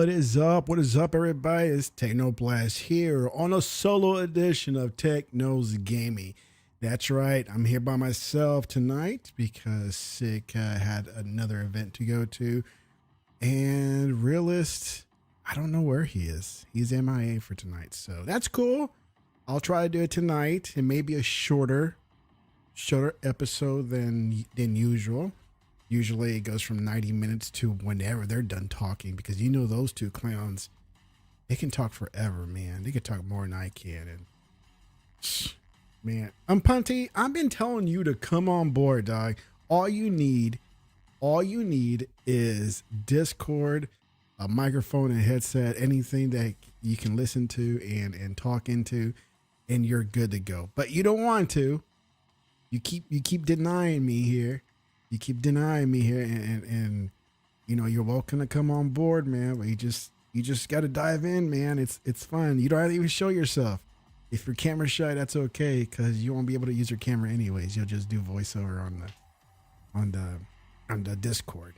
What is up? What is up, everybody? It's TEKNOBLAST here on a solo edition of Techno's Gaming. That's right. I'm here by myself tonight because Sick had another event to go to. And Realist, I don't know where he is. He's MIA for tonight. So that's cool. I'll try to do it tonight. It may be a shorter episode than usual. Usually it goes from 90 minutes to whenever they're done talking, because you know those two clowns, they can talk forever, man. They can talk more than I can. And man, Punty, I've been telling you to come on board, dog. All you need is Discord, a microphone and headset, anything that you can listen to and talk into, and you're good to go. But you don't want to. You keep denying me here. You keep denying me here, and you know, you're welcome to come on board, man. But you just got to dive in, man. It's fun. You don't have to even show yourself. If you're camera shy, that's okay, because you won't be able to use your camera anyways. You'll just do voiceover on the Discord.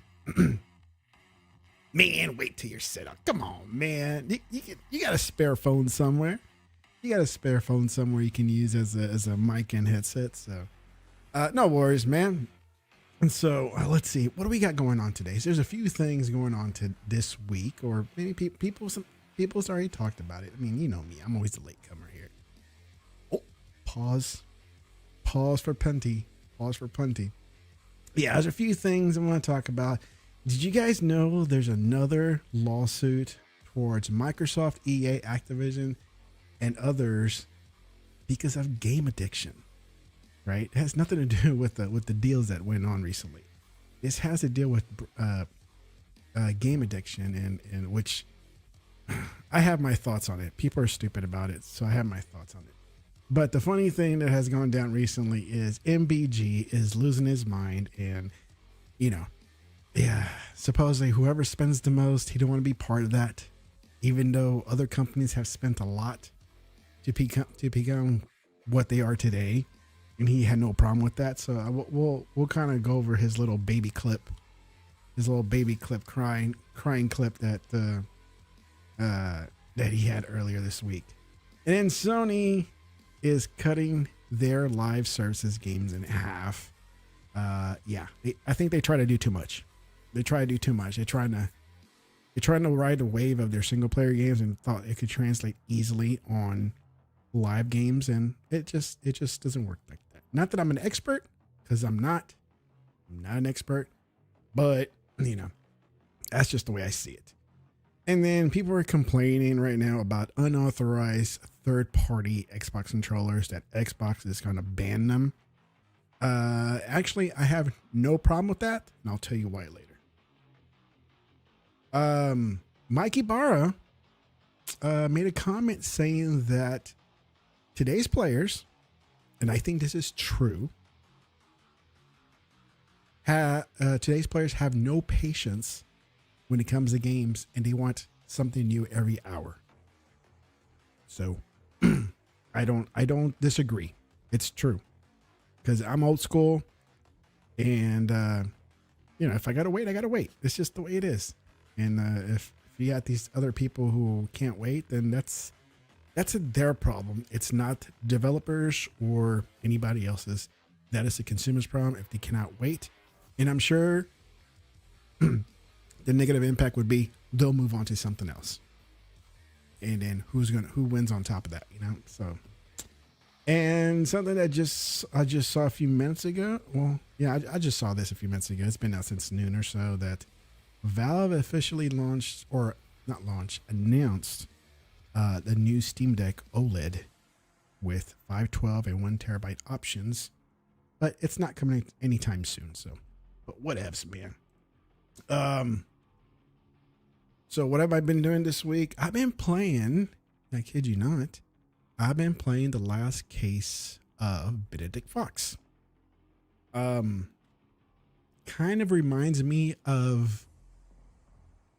Man, wait till you're set up. Come on, man. You got a spare phone somewhere. You got a spare phone somewhere you can use as a mic and headset. So no worries, man. And so let's see, what do we got going on today? So there's a few things going on to this week, or maybe people's already talked about it. I mean, you know me, I'm always the latecomer here. Oh, pause for Punty. Pause for Punty. Yeah, there's a few things I want to talk about. Did you guys know there's another lawsuit towards Microsoft, EA, Activision, and others because of game addiction? Right? It has nothing to do with the deals that went on recently. This has to deal with game addiction, and which I have my thoughts on it. People are stupid about it, so I have my thoughts on it. But the funny thing that has gone down recently is MBG is losing his mind, and you know, yeah, supposedly whoever spends the most, he don't want to be part of that, even though other companies have spent a lot to become what they are today. And he had no problem with that. So we'll kind of go over his little baby clip, crying clip that he had earlier this week. And then Sony is cutting their live services games in half. Yeah, I think they try to do too much. They're trying to ride the wave of their single player games and thought it could translate easily on live games, and it just doesn't work like that. Not that I'm an expert, because I'm not an expert, but you know, that's just the way I see it. And then people are complaining right now about unauthorized third-party Xbox controllers, that Xbox is going to ban them. Actually, I have no problem with that, and I'll tell you why later. Mikey Barra made a comment saying that today's players, and I think this is true, today's players have no patience when it comes to games, and they want something new every hour. So I don't disagree. It's true, because I'm old school, and you know, if I gotta wait, I gotta wait. It's just the way it is. And if you got these other people who can't wait, then that's their problem. It's not developers or anybody else's. That is the consumer's problem if they cannot wait. And I'm sure the negative impact would be they'll move on to something else. And then who wins on top of that, you know? So, and something that I just saw a few minutes ago. Well, yeah, I just saw this a few minutes ago. It's been out since noon or so that Valve officially announced the new Steam Deck OLED with 512 and 1 terabyte options, but it's not coming anytime soon. So, but whatevs, man. So what have I been doing this week? I've been playing, I kid you not, I've been playing the last case of Benedict Fox. Kind of reminds me of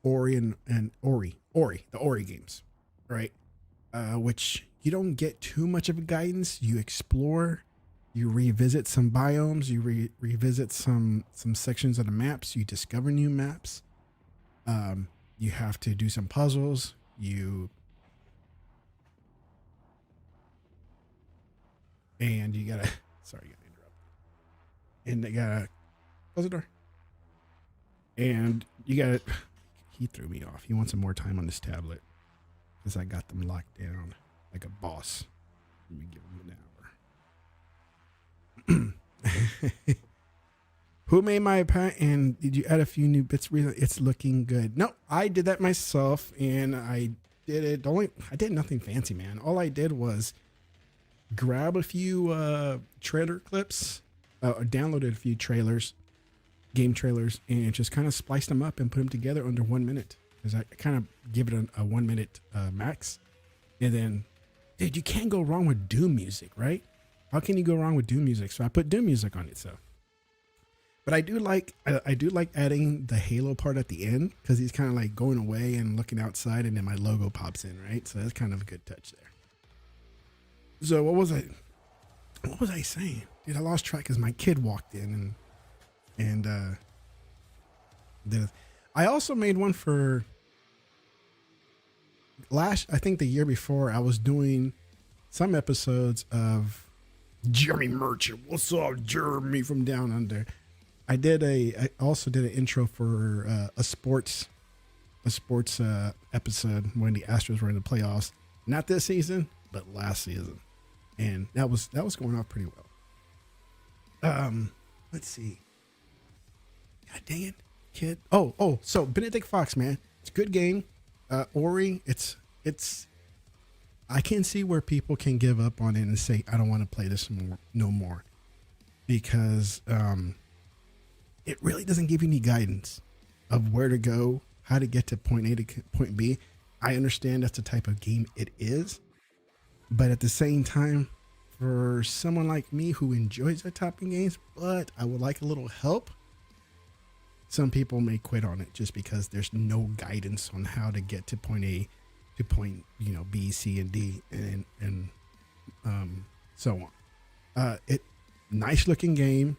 Ori, the Ori games, right? Which you don't get too much of a guidance. You explore, you revisit some biomes, you revisit some sections of the maps, you discover new maps. You have to do some puzzles. And you gotta, sorry, you gotta interrupt. And they gotta close the door. And you gotta, he threw me off. He wants some more time on this tablet because I got them locked down like a boss. Let me give him an hour. Who made my pack? And did you add a few new bits? It's looking good. No, I did that myself, and I did it. I did nothing fancy, man. All I did was grab a few trailer clips, or downloaded a few trailers, game trailers, and just kind of spliced them up and put them together under 1 minute. Because I kind of give it a 1 minute max. And then, dude, you can't go wrong with Doom music, right? How can you go wrong with Doom music? So I put Doom music on it. So, but I do like adding the Halo part at the end, because he's kind of like going away and looking outside, and then my logo pops in, right? So that's kind of a good touch there. So what was I saying? Dude, I lost track because my kid walked in and I also made one for I think the year before. I was doing some episodes of Jeremy Merchant. What's up, Jeremy from Down Under? I also did an intro for a sports episode when the Astros were in the playoffs. Not this season, but last season. And that was going off pretty well. Let's see. God dang it, kid. So Benedict Fox, man. It's a good game. Ori, it's I can see where people can give up on it and say, I don't want to play this no more. Because it really doesn't give you any guidance of where to go, how to get to point A to point B. I understand that's the type of game it is. But at the same time, for someone like me who enjoys that type of games, but I would like a little help, some people may quit on it just because there's no guidance on how to get to point A to point, B, C, and D, and so on. Nice looking game.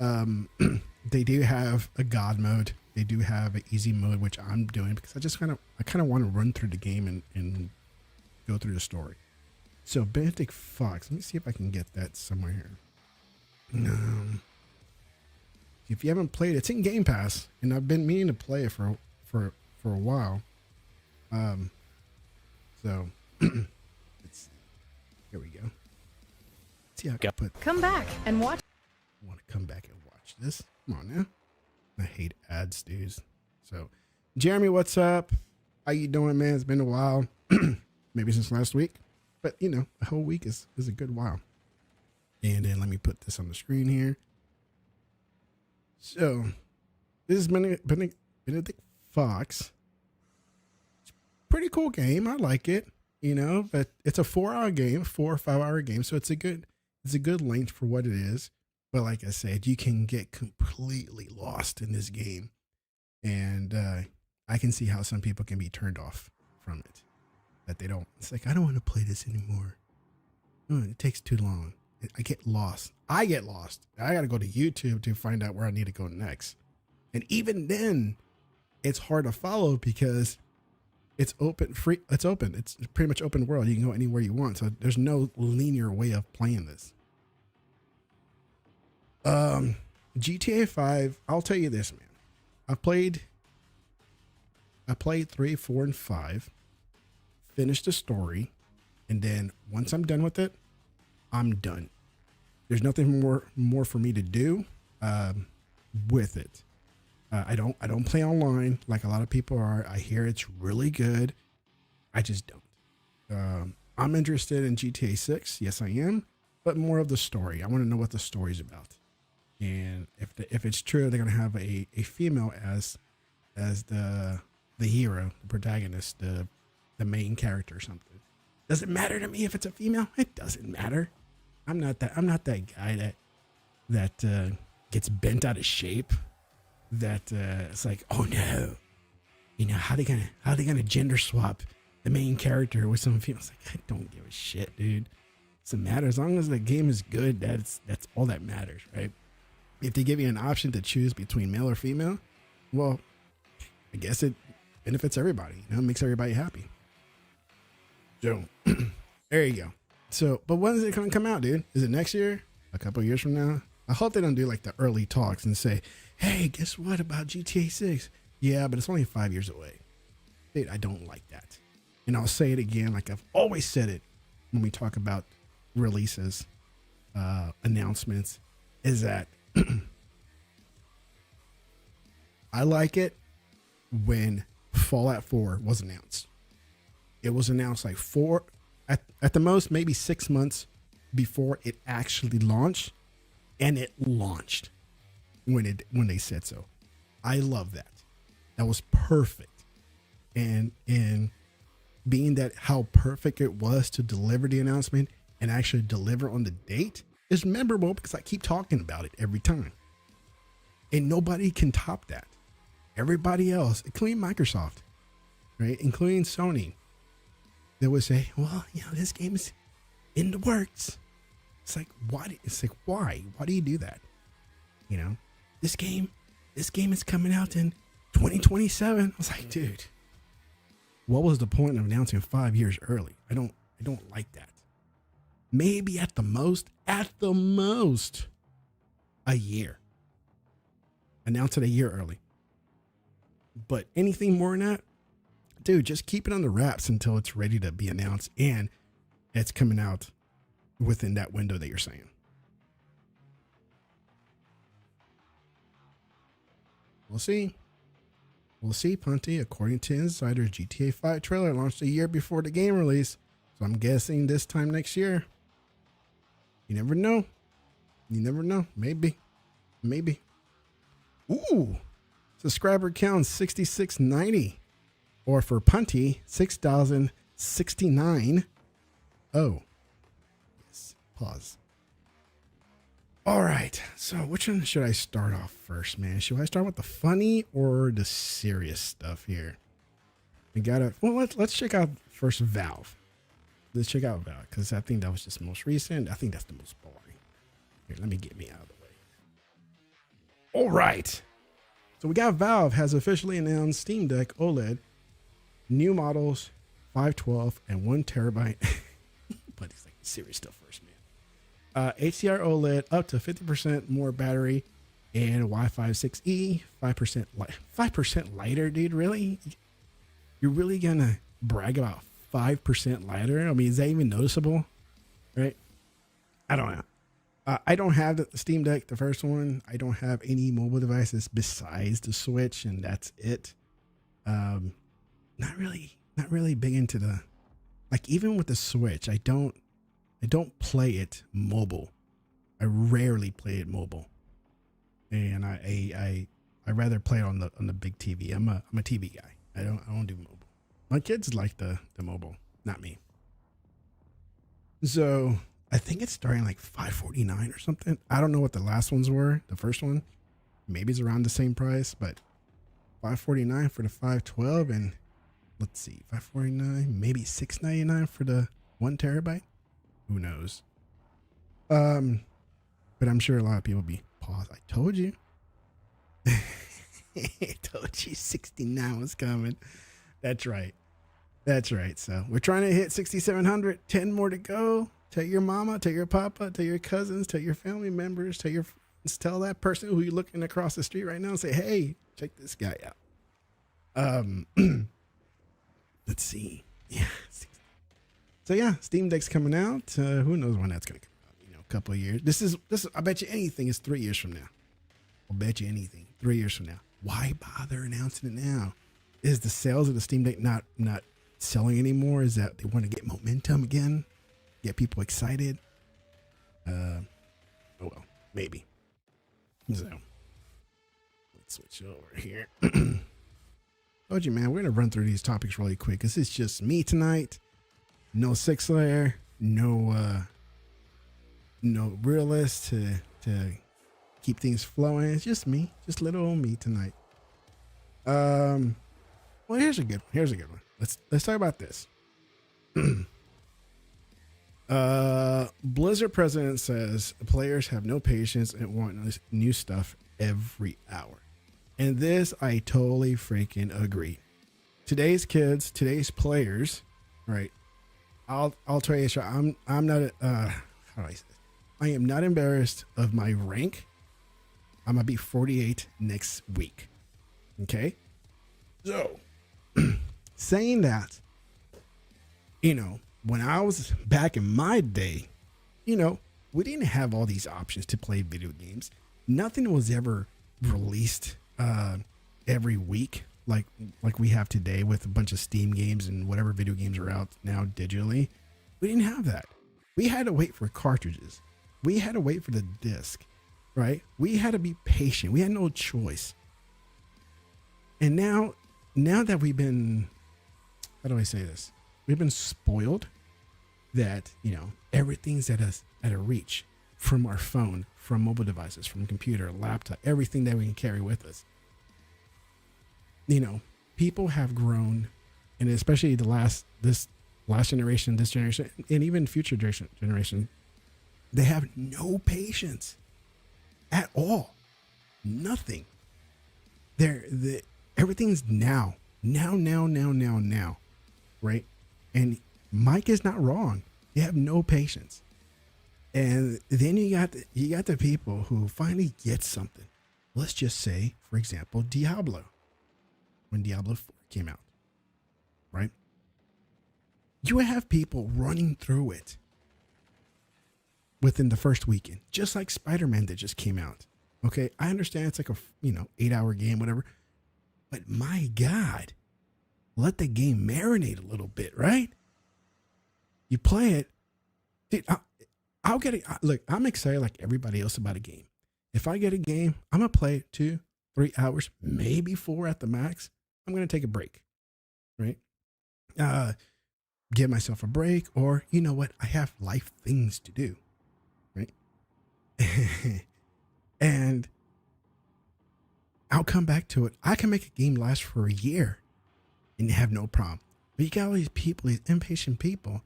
They do have a God mode. They do have an easy mode, which I'm doing because I kind of want to run through the game and go through the story. So Benedict Fox, let me see if I can get that somewhere here. If you haven't played it, it's in Game Pass, and I've been meaning to play it for a while. So let's see. Here we go. Let's see how I can put. Come back and watch. I want to come back and watch this. Come on now. I hate ads, dudes. So, Jeremy, what's up? How you doing, man? It's been a while. Maybe since last week. But, a whole week is a good while. And then let me put this on the screen here. So, this is Benedict Fox. It's a pretty cool game. I like it, but it's a 4-hour game, 4 or 5 hour game. So it's a good length for what it is. But like I said, you can get completely lost in this game. And I can see how some people can be turned off from it. That they don't. It's like, I don't want to play this anymore. Oh, it takes too long. I get lost. I got to go to YouTube to find out where I need to go next. And even then, it's hard to follow because it's open. It's open. It's pretty much open world. You can go anywhere you want. So there's no linear way of playing this. GTA 5, I'll tell you this, man. I played 3, 4, and 5. Finished the story, and then once I'm done with it, I'm done. There's nothing more for me to do with it. I don't play online like a lot of people are. I hear it's really good. I just don't. I'm interested in GTA 6. Yes, I am, but more of the story. I want to know what the story's about, and if it's true, they're gonna have a female as the hero, the protagonist, the main character or something. Does it matter to me if it's a female? It doesn't matter. I'm not that guy that gets bent out of shape. That it's like, oh no, how they gonna gender swap the main character with some female? It's like, I don't give a shit, dude. Doesn't matter as long as the game is good. That's all that matters, right? If they give you an option to choose between male or female, well, I guess benefits everybody. You know, makes everybody happy. So there you go. So, but when is it going to come out, dude? Is it next year? A couple of years from now? I hope they don't do like the early talks and say, hey, guess what about GTA 6? Yeah, but it's only 5 years away. Dude, I don't like that. And I'll say it again, like I've always said it when we talk about releases, announcements, is that I like it when Fallout 4 was announced. It was announced like at the most, maybe 6 months before it actually launched, and it launched when they said so. I love that. That was perfect. And being that how perfect it was to deliver the announcement and actually deliver on the date is memorable because I keep talking about it every time. And nobody can top that. Everybody else, including Microsoft, right? Including Sony, they would say, well, you know, this game is in the works. It's like, why? It's like, why? Why do you do that? You know, this game is coming out in 2027. I was like, dude, what was the point of announcing 5 years early? I don't like that. Maybe at the most, a year. Announce it a year early. But anything more than that, dude, just keep it on the wraps until it's ready to be announced and it's coming out within that window that you're saying. We'll see. We'll see, Punty. According to insiders, GTA 5 trailer launched a year before the game release. So I'm guessing this time next year. You never know. You never know. Maybe. Ooh. Subscriber count 6,690. Or for Punty, 6,069. Oh. Yes. Pause. All right. So which one should I start off first, man? Should I start with the funny or the serious stuff here? Let's check out first Valve. Let's check out Valve because I think that was just the most recent. I think that's the most boring. Here, let me get me out of the way. All right. So we got Valve has officially announced Steam Deck OLED, new models, 512 and 1 terabyte. But it's like serious stuff first, man. HDR OLED up to 50% more battery and Wi-Fi 6E, 5% lighter, dude. Really? You're really gonna brag about 5% lighter? I mean, is that even noticeable? Right? I don't know. I don't have the Steam Deck, the first one. I don't have any mobile devices besides the Switch, and that's it. Not really big into the, like, even with the Switch, I don't play it mobile. I rarely play it mobile, and I rather play it on the big TV. I'm a TV guy. I don't do mobile. My kids like the mobile, not me. So I think it's starting like $549 or something. I don't know what the last ones were. The first one, maybe it's around the same price, but $549 for the 512, and let's see, $549, maybe $699 for the 1 terabyte. Who knows? But I'm sure a lot of people be paused. I told you. I told you 69 was coming. That's right. So we're trying to hit 6,700. 10 more to go. Tell your mama, tell your papa, tell your cousins, tell your family members, tell your friends, tell that person who you're looking across the street right now and say, hey, check this guy out. Let's see. Yeah. So yeah, Steam Deck's coming out. Who knows when that's going to come out? You know, a couple of years. This is, I bet you anything is 3 years from now. I'll bet you anything 3 years from now. Why bother announcing it now? Is the sales of the Steam Deck not selling anymore? Is that they want to get momentum again? Get people excited? Oh well, maybe. So let's switch over here. Told you, man, we're gonna run through these topics really quick because it's just me tonight. No SIKSLAYER, no realist to keep things flowing. It's just me, just little old me tonight. Well, here's a good one. Let's talk about this. Blizzard president says players have no patience and want new stuff every hour. And this, I totally freaking agree. today's kids, today's players, right? I'll tell you, I'm not how do I say this? I am not embarrassed of my rank. I'm gonna be 48 next week. Okay, so saying that, when I was back in my day, we didn't have all these options to play video games. Nothing was ever released every week like we have today with a bunch of Steam games and whatever video games are out now digitally. We didn't have that. We had to wait for cartridges. We had to wait for the disc, right? We had to be patient. We had no choice. And now that we've been, how do I say this? We've been spoiled that, everything's at a reach from our phone, from mobile devices, from computer, laptop, everything that we can carry with us. People have grown, and especially this last generation, this generation, and even future generation, they have no patience at all. Nothing. Everything's now, right? And Mike is not wrong. They have no patience. And then you got the people who finally get something. Let's just say, for example, Diablo. When Diablo 4 came out, right? You would have people running through it within the first weekend, just like Spider-Man that just came out. Okay, I understand it's like a 8-hour game, whatever, but my God, let the game marinate a little bit, right? You play it, dude. I'll get it. Look, I'm excited like everybody else about a game. If I get a game, I'm gonna play it 2-3 hours, maybe 4 at the max. I'm going to take a break, right? Give myself a break, or you know what? I have life things to do, right? And I'll come back to it. I can make a game last for a year and have no problem. But you got all these people, these impatient people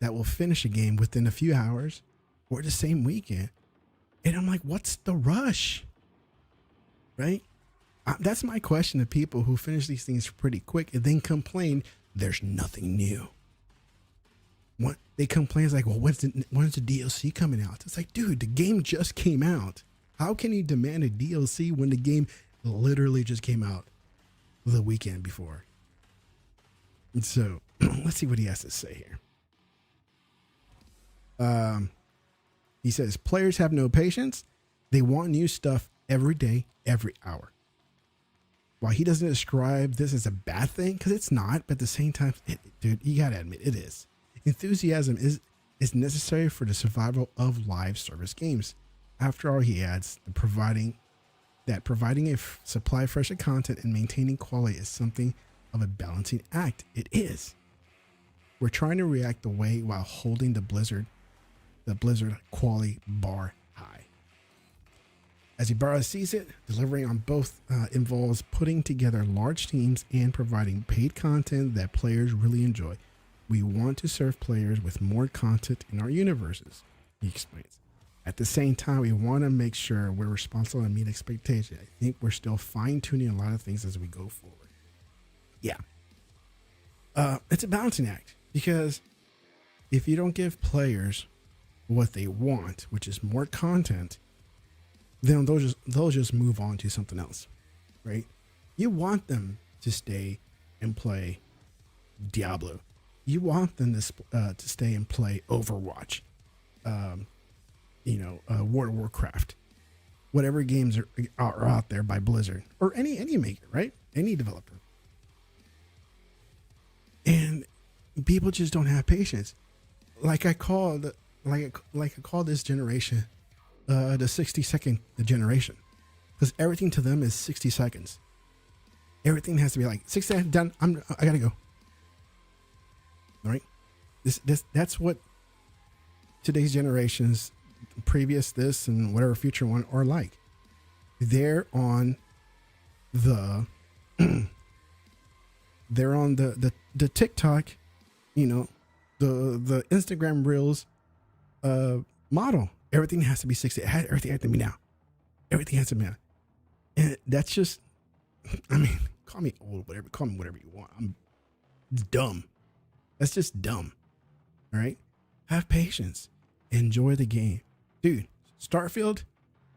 that will finish a game within a few hours or the same weekend. And I'm like, what's the rush? Right? That's my question to people who finish these things pretty quick and then complain there's nothing new. What they complain is like, well, when's the DLC coming out? It's like, dude, the game just came out. How can you demand a DLC when the game literally just came out the weekend before? And so let's see what he has to say here. He says, players have no patience. They want new stuff every day, every hour. While he doesn't describe this as a bad thing, because it's not, but at the same time, dude, you got to admit it is. Enthusiasm is necessary for the survival of live service games. After all, he adds, providing a supply of fresh content and maintaining quality is something of a balancing act. It is. We're trying to react the way while holding the Blizzard quality bar high. As Ibarra sees it, delivering on both involves putting together large teams and providing paid content that players really enjoy. We want to serve players with more content in our universes, he explains. At the same time, we want to make sure we're responsible and meet expectations. I think we're still fine-tuning a lot of things as we go forward. Yeah. It's a balancing act, because if you don't give players what they want, which is more content, then they'll just move on to something else, right? You want them to stay and play Diablo. You want them to stay and play Overwatch, World of Warcraft, whatever games are out there by Blizzard or any maker, right? Any developer. And people just don't have patience. Like I call this generation the 60-second generation, because everything to them is 60 seconds. Everything has to be like 6 seconds done. I gotta go. All right. That's what today's generations, previous this and whatever future one are like. They're on the TikTok, the Instagram Reels model. Everything has to be 60. Everything has to be now. Everything has to be now. And that's just, call me old, whatever, call me whatever you want. It's dumb. That's just dumb. All right. Have patience. Enjoy the game. Dude, Starfield,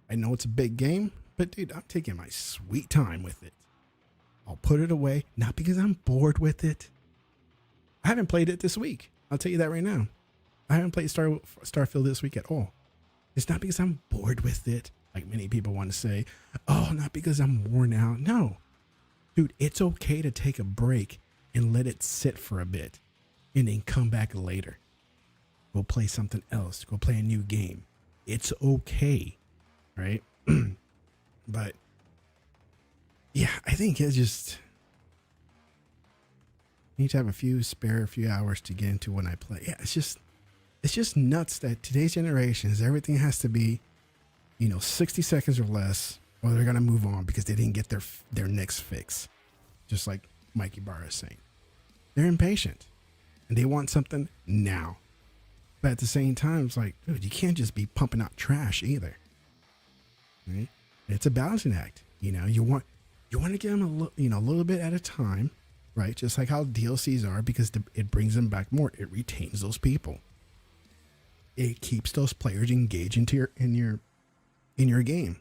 I know it's a big game, but dude, I'm taking my sweet time with it. I'll put it away, not because I'm bored with it. I haven't played it this week. I'll tell you that right now. I haven't played Starfield this week at all. It's not because I'm bored with it, like many people want to say. Oh, not because I'm worn out. No. Dude, it's okay to take a break and let it sit for a bit and then come back later. Go play something else. Go play a new game. It's okay. Right? But yeah, I think it's just need to have a few hours to get into when I play. Yeah, it's just nuts that today's generation is everything has to be, 60 seconds or less, or they're gonna move on because they didn't get their next fix. Just like Mikey Barr is saying, they're impatient and they want something now. But at the same time, it's like, dude, you can't just be pumping out trash either. Right? It's a balancing act. You want to give them a little bit at a time, right? Just like how DLCs are, because it brings them back more. It retains those people. It keeps those players engaged in your game.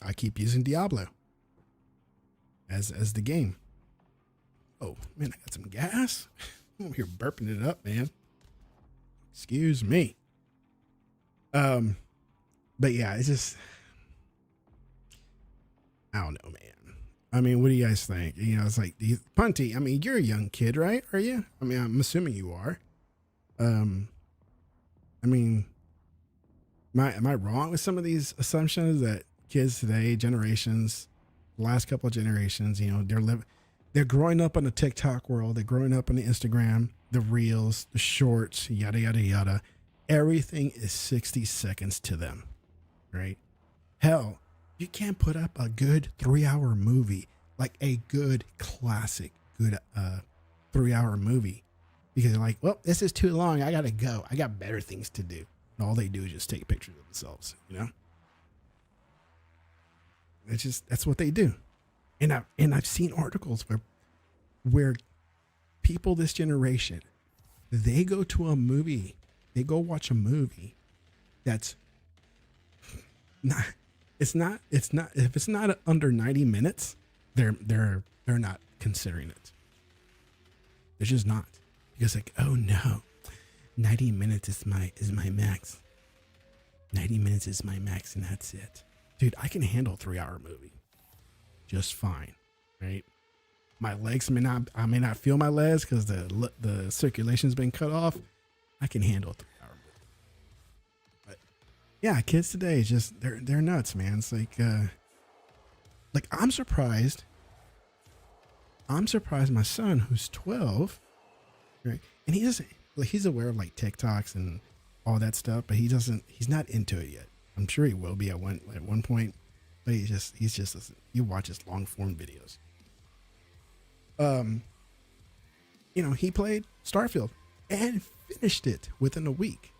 I keep using Diablo as the game. Oh man, I got some gas. I'm over here burping it up, man. Excuse me. But yeah, it's just, I don't know, man. I mean, what do you guys think? It's like, Punty, I mean, you're a young kid, right? Are you? I mean, I'm assuming you are. I mean, am I wrong with some of these assumptions that kids today, generations, the last couple of generations, they're growing up in the TikTok world. They're growing up on the Instagram, the reels, the shorts, yada, yada, yada. Everything is 60 seconds to them, right? Hell, you can't put up a good 3-hour movie, like a good classic, good 3-hour movie, because they're like, well, this is too long. I got to go. I got better things to do. And all they do is just take pictures of themselves, That's what they do. And I've seen articles where people this generation, they go to a movie, they go watch a movie that's not, if it's not under 90 minutes, they're not considering it. They're just not. Because like, oh no, 90 minutes is my max. 90 minutes is my max, and that's it. Dude, I can handle a 3-hour movie just fine, right? My legs I may not feel my legs because the circulation's been cut off. I can handle a 3-hour movie. But yeah, kids today just they're nuts, man. It's like I'm surprised. My son, who's 12, right? And he's aware of like TikToks and all that stuff, but he's not into it yet. I'm sure he will be at one point, but he watches long form videos. He played Starfield and finished it within a week,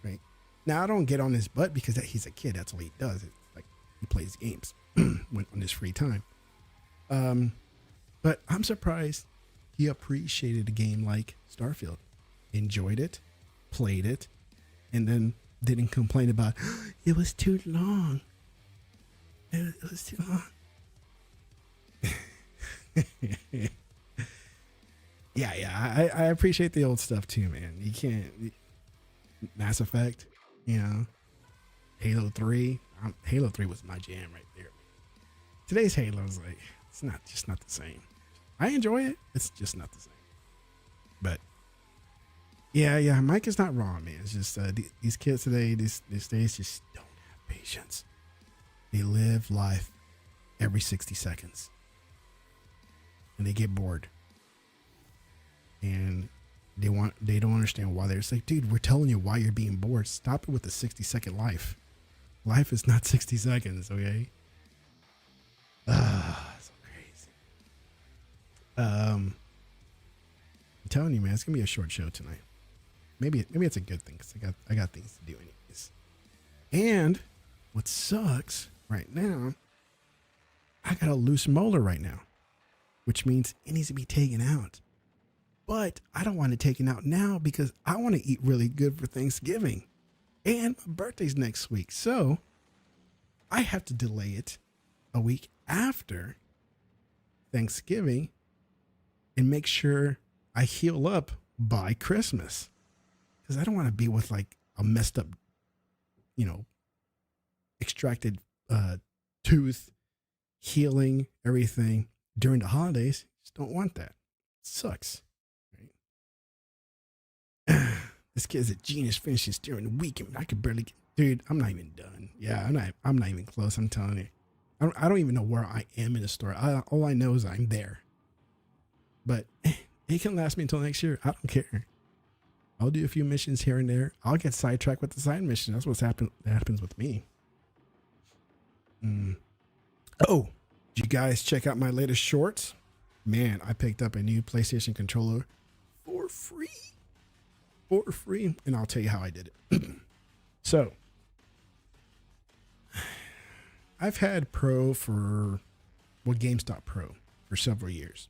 right? Now I don't get on his butt because he's a kid. That's all he does. It's like he plays games on his free time. But I'm surprised he appreciated a game like Starfield, enjoyed it, played it, and then didn't complain about it was too long. It was too long. Yeah. I appreciate the old stuff too, man. You can't. Mass Effect, Halo 3. Halo 3 was my jam right there. Today's Halo is like, it's just not the same. I enjoy it. It's just not the same. But yeah, Mike is not wrong, man. It's just these kids today, these days, just don't have patience. They live life every 60 seconds. And they get bored. And they don't understand why. They're just like, dude, we're telling you why you're being bored. Stop it with the 60-second life. Life is not 60 seconds, okay? So crazy. I'm telling you, man, it's gonna be a short show tonight. Maybe it's a good thing because I got things to do anyways. And what sucks right now, I got a loose molar right now. which means it needs to be taken out. But I don't want it taken out now because I want to eat really good for Thanksgiving. And my birthday's next week. So I have to delay it a week after Thanksgiving and make sure I heal up by Christmas. Because I don't want to be with like a messed up, extracted tooth, healing, everything during the holidays. Just don't want that. It sucks. Right? This kid's a genius, finishes during the weekend. I could barely dude, I'm not even done. Yeah, I'm not even close. I'm telling you. I don't even know where I am in the story. All I know is I'm there. But it can last me until next year. I don't care. I'll do a few missions here and there. I'll get sidetracked with the side mission. That's what's happens with me. Oh, did you guys check out my latest shorts? Man, I picked up a new PlayStation controller for free. For free. And I'll tell you how I did it. So, I've had GameStop Pro for several years.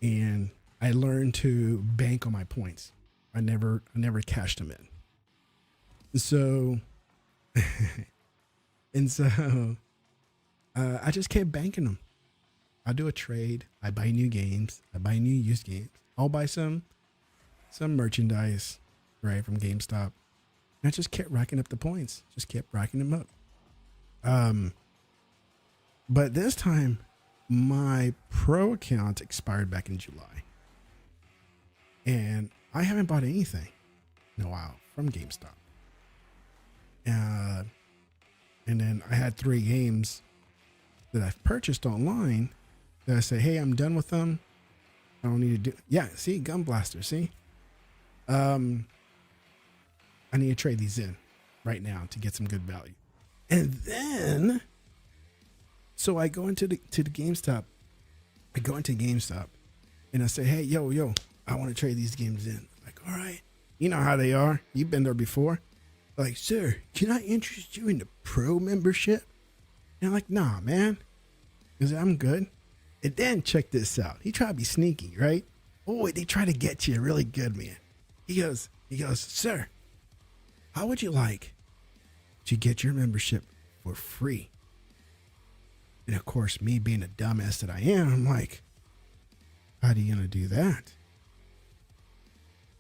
And I learned to bank on my points. I never cashed them in. So, I just kept banking them. I do a trade. I buy new games. I buy new used games. I'll buy some merchandise, right, from GameStop. And I just kept racking up the points. Just kept racking them up. But this time, my Pro account expired back in July. And I haven't bought anything in a while from GameStop. And then I had 3 games that I've purchased online that I say, hey, I'm done with them. I don't need to do. Yeah, see, Gun Blaster, see? I need to trade these in right now to get some good value. And then, so I go into the GameStop. I go into GameStop and I say, hey, yo, I want to trade these games in. Like, all right. You know how they are. You've been there before. Like, sir, can I interest you in the Pro membership? And I'm like, nah, man. Because I'm good. And then check this out. He tried to be sneaky, right? Oh, they try to get you really good, man. He goes, sir, how would you like to get your membership for free? And of course, me being a dumbass that I am, I'm like, how are you going to do that?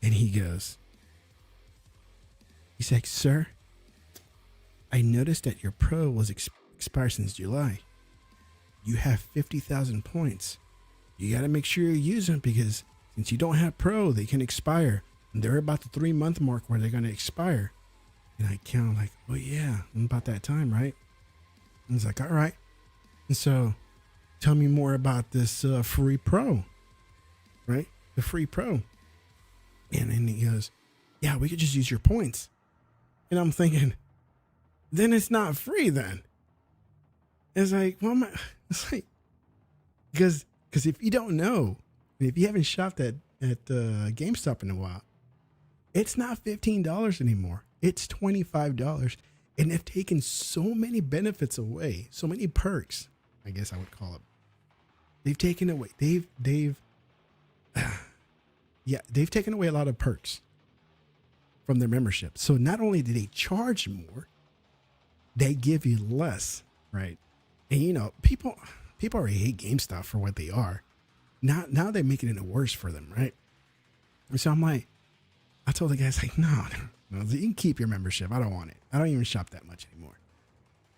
And he's like, sir, I noticed that your Pro was expired since July. You have 50,000 points. You got to make sure you use them because since you don't have Pro, they can expire. And they're about the 3-month mark where they're going to expire. And I count like, oh yeah, I'm about that time, right? And he's like, all right. And so tell me more about this free Pro, right? The free Pro. And then he goes, yeah, we could just use your points. And I'm thinking, then it's not free then. It's like, well, it's like, because if you don't know, and if you haven't shopped at GameStop in a while, it's not $15 anymore. It's $25. And they've taken so many benefits away, so many perks, I guess I would call it. They've taken away, they've taken away a lot of perks from their membership. So not only do they charge more, they give you less, right? And people already hate GameStop for what they are. Now they're making it worse for them, right? And so I'm like, I told the guys like, no, you can keep your membership. I don't want it. I don't even shop that much anymore.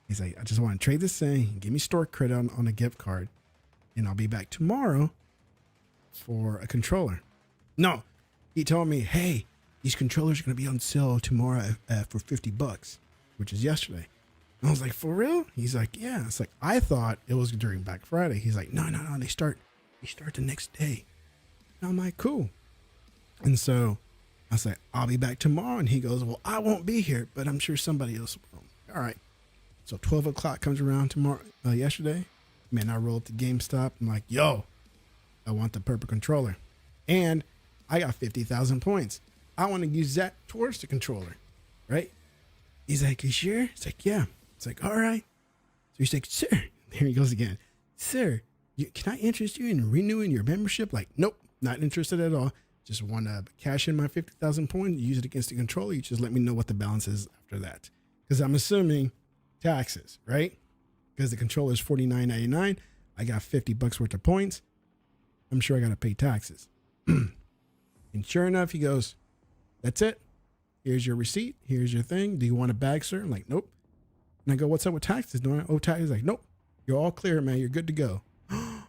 He's like, I just want to trade this in, give me store credit on a gift card, and I'll be back tomorrow for a controller. No, he told me, hey, these controllers are going to be on sale tomorrow for $50, which is yesterday. And I was like, for real? He's like, yeah. It's like, I thought it was during Black Friday. He's like, no, they start the next day. And I'm like, cool. And so I was like, I'll be back tomorrow. And he goes, well, I won't be here, but I'm sure somebody else will. All right. So 12 o'clock comes around tomorrow, yesterday. Man, I rolled to GameStop. I'm like, yo, I want the purple controller. And I got 50,000 points. I want to use that towards the controller, right? He's like, you sure? It's like, yeah. It's like, all right. So he's like, sir, here he goes again. Sir, Can I interest you in renewing your membership? Like, nope, not interested at all. Just want to cash in my 50,000 points, use it against the controller. You just let me know what the balance is after that. Because I'm assuming taxes, right? Because the controller is $49.99. I got $50 worth of points. I'm sure I got to pay taxes. And sure enough, he goes, that's it. Here's your receipt. Here's your thing. Do you want a bag, sir? I'm like, nope. And I go, what's up with taxes? Do I owe taxes? He's like, nope. You're all clear, man. You're good to go. And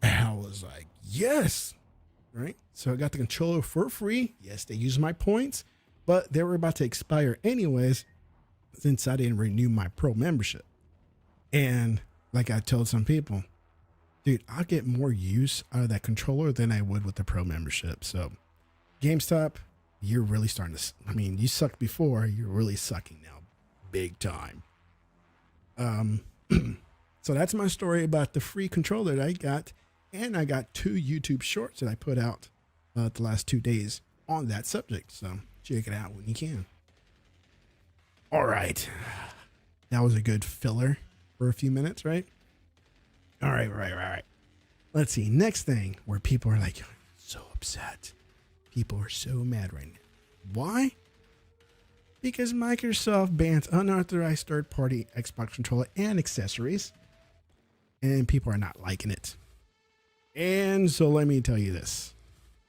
I was like, yes. Right. So I got the controller for free. Yes, they used my points, but they were about to expire anyways since I didn't renew my pro membership. And like I told some people, dude, I'll get more use out of that controller than I would with the pro membership. So GameStop, you're really starting to, I mean, you sucked before, you're really sucking now, big time. So that's my story about the free controller that I got. And I got 2 YouTube shorts that I put out the last 2 days on that subject. So check it out when you can. All right. That was a good filler for a few minutes, right? All right. Let's see. Next thing where people are like, so upset. People are so mad right now. Why? Because Microsoft bans unauthorized third-party Xbox controller and accessories. And people are not liking it. And so let me tell you this.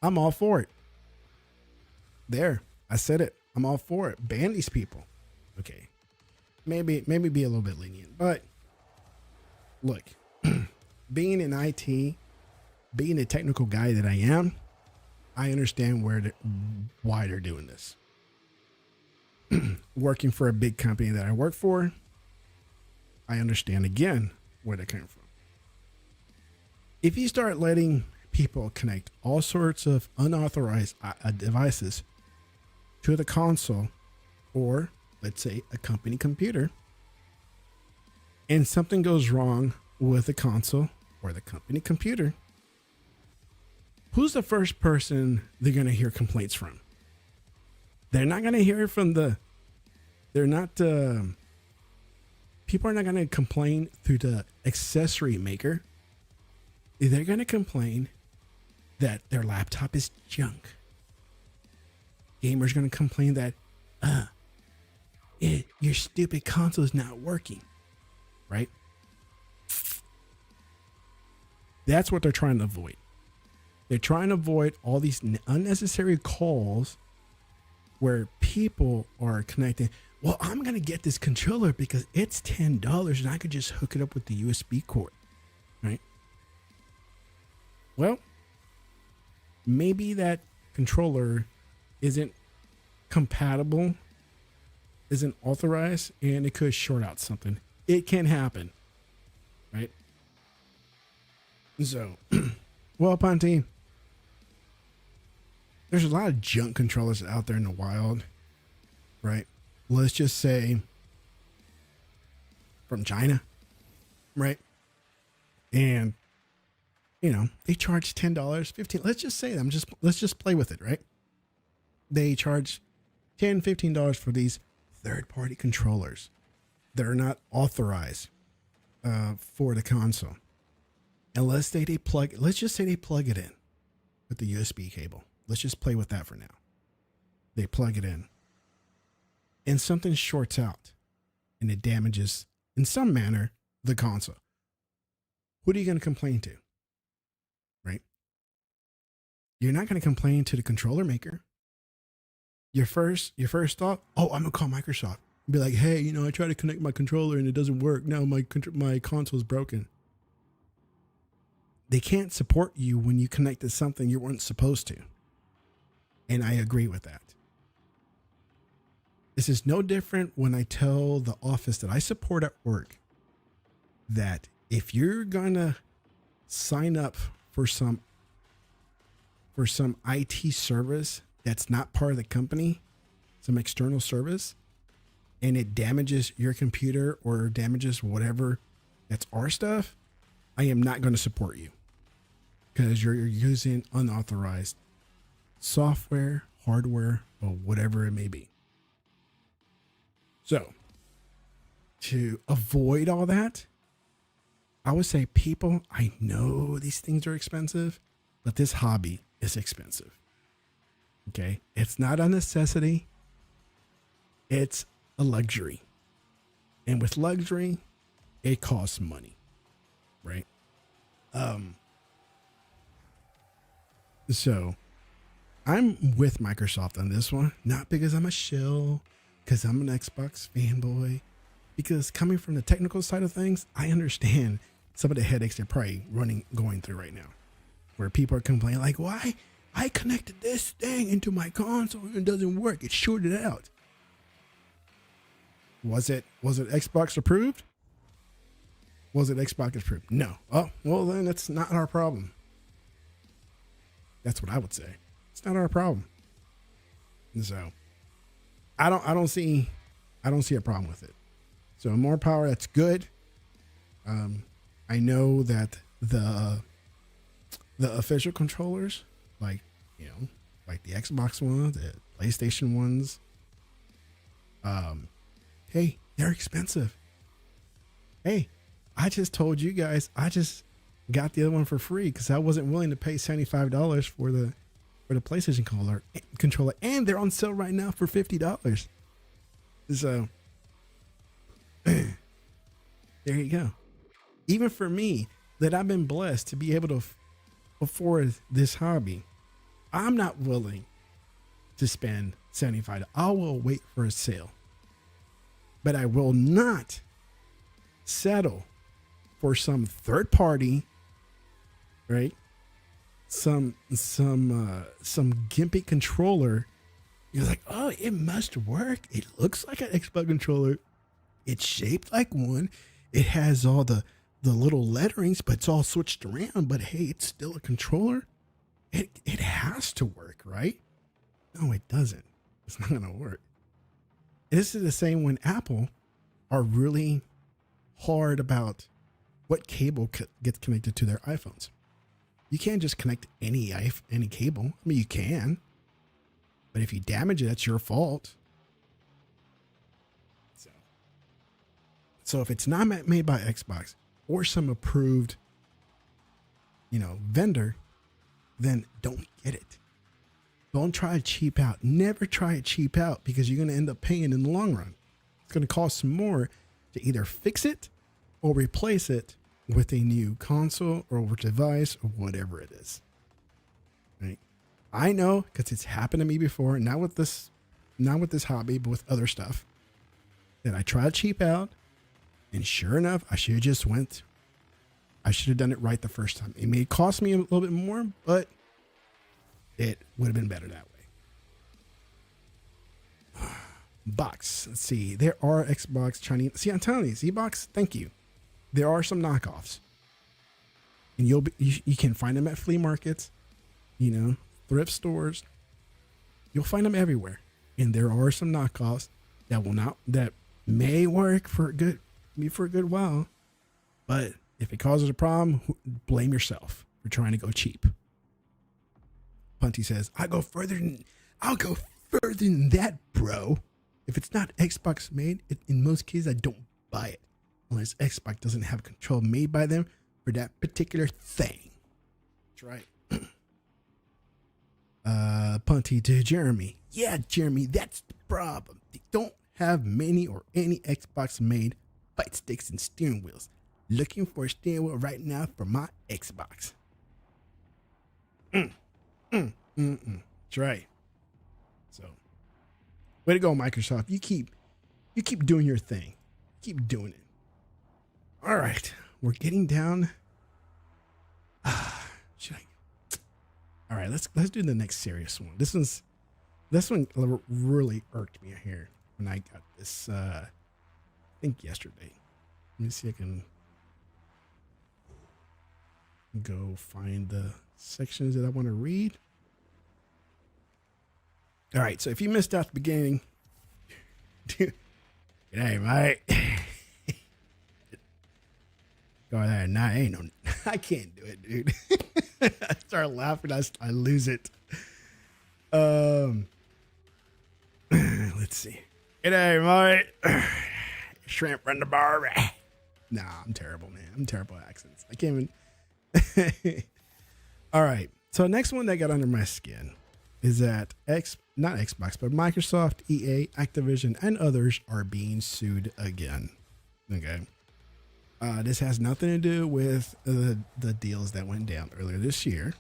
I'm all for it. There. I said it. I'm all for it. Ban these people. Okay. Maybe be a little bit lenient. But look, being in IT, being a technical guy that I am, I understand why they're doing this. Working for a big company that I work for, I understand again where they're coming from. If you start letting people connect all sorts of unauthorized devices to the console, or let's say a company computer, and something goes wrong with the console or the company computer, who's the first person they're going to hear complaints from? They're not going to hear it from people are not going to complain through the accessory maker. They're going to complain that their laptop is junk. Gamers going to complain that, your stupid console is not working, right? That's what they're trying to avoid. They're trying to avoid all these unnecessary calls where people are connecting. Well, I'm going to get this controller because it's $10 and I could just hook it up with the USB cord, right? Well, maybe that controller isn't compatible, isn't authorized, and it could short out something. It can happen, right? So, well, Ponte, there's a lot of junk controllers out there in the wild, right? Let's just say from China, right? And they charge $10, $15. Let's just say let's just play with it, right? They charge $10, $15 for these third-party controllers that are not authorized for the console. And let's just say they plug it in with the USB cable. Let's just play with that for now. They plug it in. And something shorts out and it damages, in some manner, the console. Who are you going to complain to? Right? You're not going to complain to the controller maker. Your first thought, I'm going to call Microsoft. Be like, hey, I tried to connect my controller and it doesn't work. Now my console is broken. They can't support you when you connect to something you weren't supposed to. And I agree with that. This is no different when I tell the office that I support at work that if you're going to sign up for some IT service that's not part of the company, some external service, and it damages your computer or damages whatever that's our stuff, I am not going to support you because you're using unauthorized software, hardware, or whatever it may be. So to avoid all that, I would say, people, I know these things are expensive, but this hobby is expensive. Okay. It's not a necessity. It's a luxury. And with luxury, it costs money. Right. So I'm with Microsoft on this one, not because I'm a shill, because I'm an Xbox fanboy, because coming from the technical side of things, I understand some of the headaches they're probably going through right now, where people are complaining like, why I connected this thing into my console and it doesn't work. It shorted out. Was it Xbox approved? Was it Xbox approved? No. Oh, well then it's not our problem. That's what I would say. It's not our problem. And so I don't see a problem with it. So more power, that's good. I know that the official controllers, like the Xbox ones, the PlayStation ones, hey, they're expensive. Hey, I just told you guys, I just got the other one for free because I wasn't willing to pay $75 for the PlayStation controller, and they're on sale right now for $50. So there you go. Even for me, that I've been blessed to be able to afford this hobby, I'm not willing to spend $75. I will wait for a sale, but I will not settle for some third party, right? Some gimpy controller. You're like, oh, it must work. It looks like an Xbox controller. It's shaped like one. It has all the little letterings, but it's all switched around. But hey, it's still a controller. It has to work, right? No, it doesn't. It's not gonna work. This is the same when Apple are really hard about what cable gets connected to their iPhones. You can't just connect any cable. I mean, you can, but if you damage it, that's your fault. So if it's not made by Xbox or some approved, vendor, then don't get it. Don't try to cheap out. Never try to cheap out, because you're going to end up paying in the long run. It's going to cost more to either fix it or replace it with a new console or device or whatever it is. Right? I know, because it's happened to me before, not with this hobby, but with other stuff, that I tried to cheap out, and sure enough, I should have done it right the first time. It may cost me a little bit more, but it would have been better that way. Box. Let's see. There are Xbox Chinese. See, I'm telling you, Z-Box, thank you. There are some knockoffs, and you can find them at flea markets, thrift stores. You'll find them everywhere, and there are some knockoffs that may work for a good while, but if it causes a problem, blame yourself for trying to go cheap. Punty says, I'll go further than that, bro. If it's not Xbox made, in most cases, I don't buy it unless Xbox doesn't have control made by them for that particular thing. That's right. Punty to Jeremy. Yeah, Jeremy, that's the problem. They don't have many or any Xbox made fight sticks and steering wheels. Looking for a steering wheel right now for my Xbox. That's right. So, way to go, Microsoft. You keep doing your thing. Keep doing it. All right, we're getting down. All right, let's do the next serious one. This one really irked me here when I got this. I think yesterday. Let me see if I can go find the sections that I want to read. All right, so if you missed out the beginning, hey, mate. Go there. Nah, ain't no. I can't do it, dude. I start laughing. I lose it. Let's see. G'day, mate. Shrimp from the bar. Nah, I'm terrible, man. I'm terrible at accents. I can't even. All right. So next one that got under my skin is that not Xbox, but Microsoft, EA, Activision, and others are being sued again. Okay. This has nothing to do with the deals that went down earlier this year.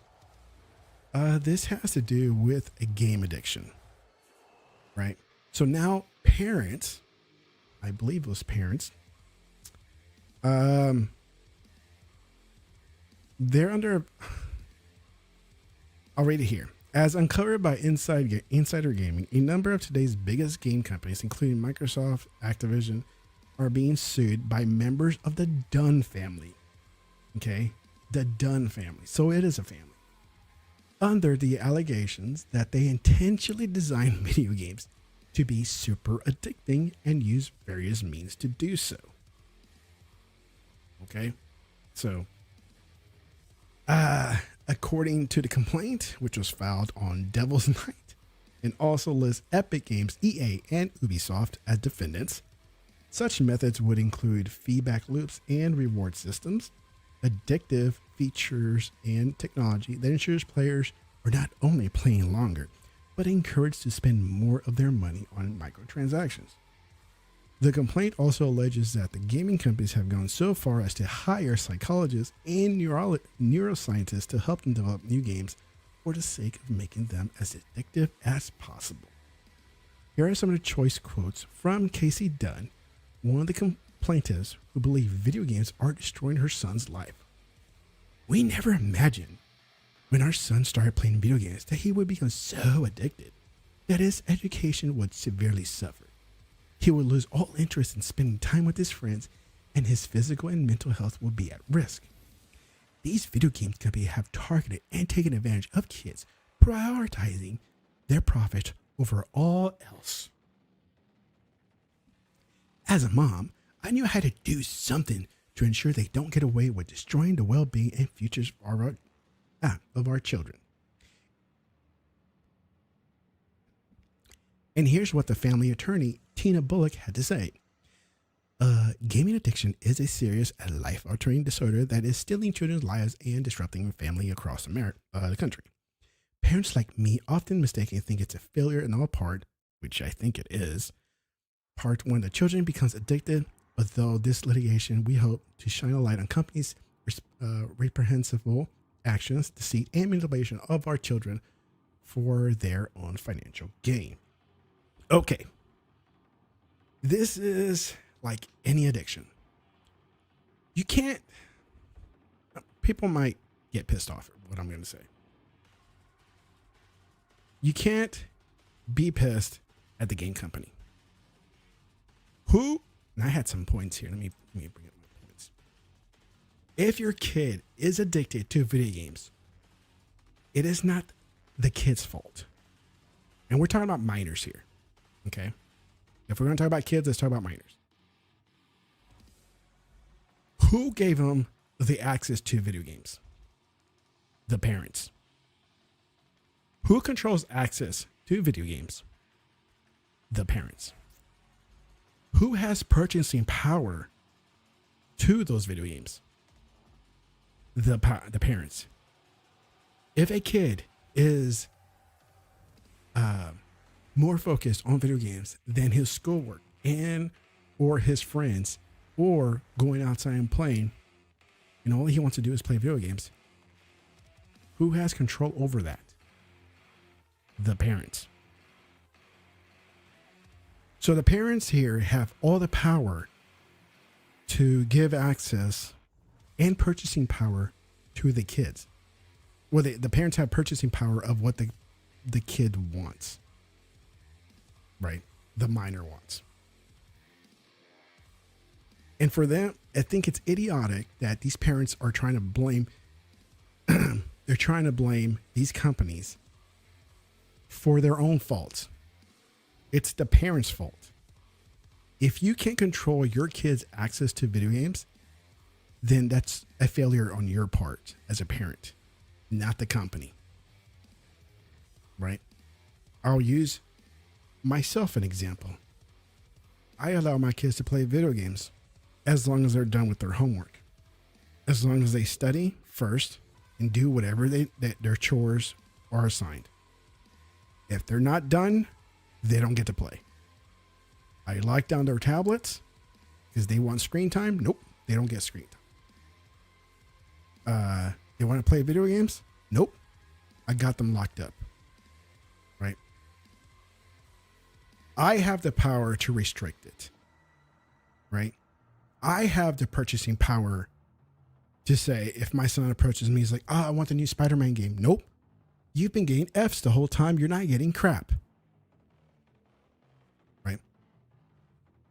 This has to do with a game addiction, right? So now parents, I believe it was parents, they're under, I'll read it here. As uncovered by Insider Gaming, a number of today's biggest game companies, including Microsoft, Activision, are being sued by members of the Dunn family. Okay? The Dunn family. So it is a family. Under the allegations that they intentionally designed video games to be super addicting and use various means to do so. Okay? So, according to the complaint, which was filed on Devil's Night, and also lists Epic Games, EA, and Ubisoft as defendants, such methods would include feedback loops and reward systems, addictive features, and technology that ensures players are not only playing longer, but encouraged to spend more of their money on microtransactions. The complaint also alleges that the gaming companies have gone so far as to hire psychologists and neuroscientists to help them develop new games for the sake of making them as addictive as possible. Here are some of the choice quotes from Casey Dunn, one of the plaintiffs who believe video games are destroying her son's life. "We never imagined when our son started playing video games that he would become so addicted that his education would severely suffer. He would lose all interest in spending time with his friends, and his physical and mental health will be at risk. These video game companies have targeted and taken advantage of kids, prioritizing their profit over all else. As a mom, I knew I had to do something to ensure they don't get away with destroying the well-being and futures of our children." And here's what the family attorney, Tina Bullock, had to say. Gaming addiction is a serious and life-altering disorder that is stealing children's lives and disrupting family across the country. Parents like me often mistakenly think it's a failure in all part, which I think it is, part when the children becomes addicted. Although this litigation, we hope to shine a light on companies' reprehensible actions, deceit, and manipulation of our children for their own financial gain. Okay. This is like any addiction. You can't, people might get pissed off at what I'm going to say. You can't be pissed at the game company. Who, and I had some points here. Let me bring up my points. If your kid is addicted to video games, it is not the kid's fault. And we're talking about minors here. Okay? If we're going to talk about kids, let's talk about minors. Who gave them the access to video games? The parents. Who controls access to video games? The parents. Who has purchasing power to those video games? The parents. If a kid is more focused on video games than his schoolwork and or his friends or going outside and playing, and all he wants to do is play video games, who has control over that? The parents. So the parents here have all the power to give access and purchasing power to the kids. Well, the parents have purchasing power of what the kid wants, right? The minor wants. And for them, I think it's idiotic that these parents are trying to blame, they're trying to blame these companies for their own faults. It's the parents' fault. If you can't control your kids' access to video games, then that's a failure on your part as a parent, not the company. Right? I'll use myself an example. I allow my kids to play video games. as long as they're done with their homework, as long as they study first and do whatever their chores are assigned. If they're not done, they don't get to play. I lock down their tablets because they want screen time. Nope, they don't get screen time. They want to play video games. Nope, I got them locked up. Right? I have the power to restrict it. Right? I have the purchasing power to say, if my son approaches me, he's like, oh, I want the new Spider-Man game. Nope. You've been getting Fs the whole time. You're not getting crap. Right?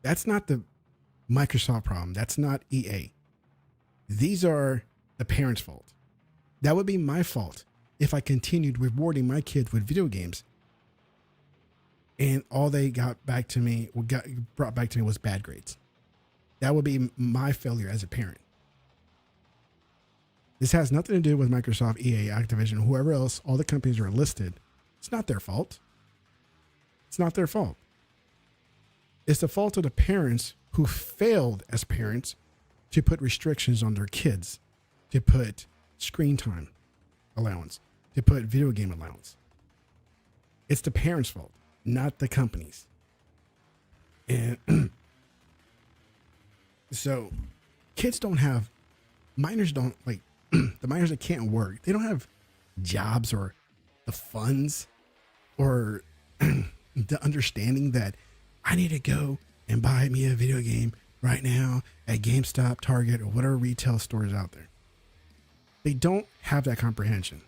That's not the Microsoft problem. That's not EA. These are the parents' fault. That would be my fault if I continued rewarding my kids with video games and all they brought back to me was bad grades. That would be my failure as a parent. This has nothing to do with Microsoft, EA, Activision, whoever else, all the companies are listed. It's not their fault. It's not their fault. It's the fault of the parents who failed as parents to put restrictions on their kids, to put screen time allowance, to put video game allowance. It's the parents' fault, not the companies. And so minors don't like, the minors that can't work, they don't have jobs or the funds or the understanding that I need to go and buy me a video game right now at GameStop, Target, or whatever retail stores out there. They don't have that comprehension.